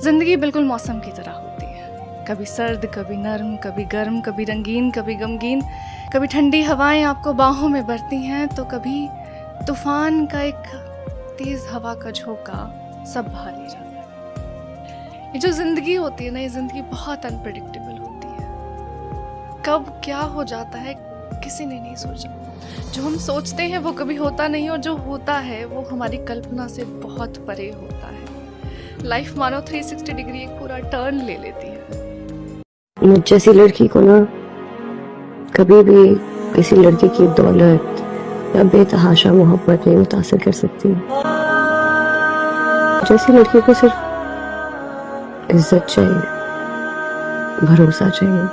जिंदगी बिल्कुल मौसम की तरह होती है, कभी सर्द, कभी नर्म, कभी गर्म, कभी रंगीन, कभी गमगीन। कभी ठंडी हवाएं आपको बाहों में भरती हैं, तो कभी तूफान का एक तेज हवा का झोंका सब बहा ले जाता है। ये जो जिंदगी होती है ना, ये जिंदगी बहुत अनप्रेडिक्टेबल होती है। कब क्या हो जाता है किसी ने नहीं सोचा। जो हम सोचते हैं वो कभी होता नहीं, और जो होता है वो हमारी कल्पना से बहुत परे होता है। लाइफ मानो 360 डिग्री एक पूरा टर्न ले लेती है। मुझ जैसी लड़की को ना कभी भी किसी लड़के की दौलत या बेतहाशा मोहब्बत नहीं मुतासिर कर सकती। जैसी लड़की को सिर्फ इज्जत चाहिए, भरोसा चाहिए।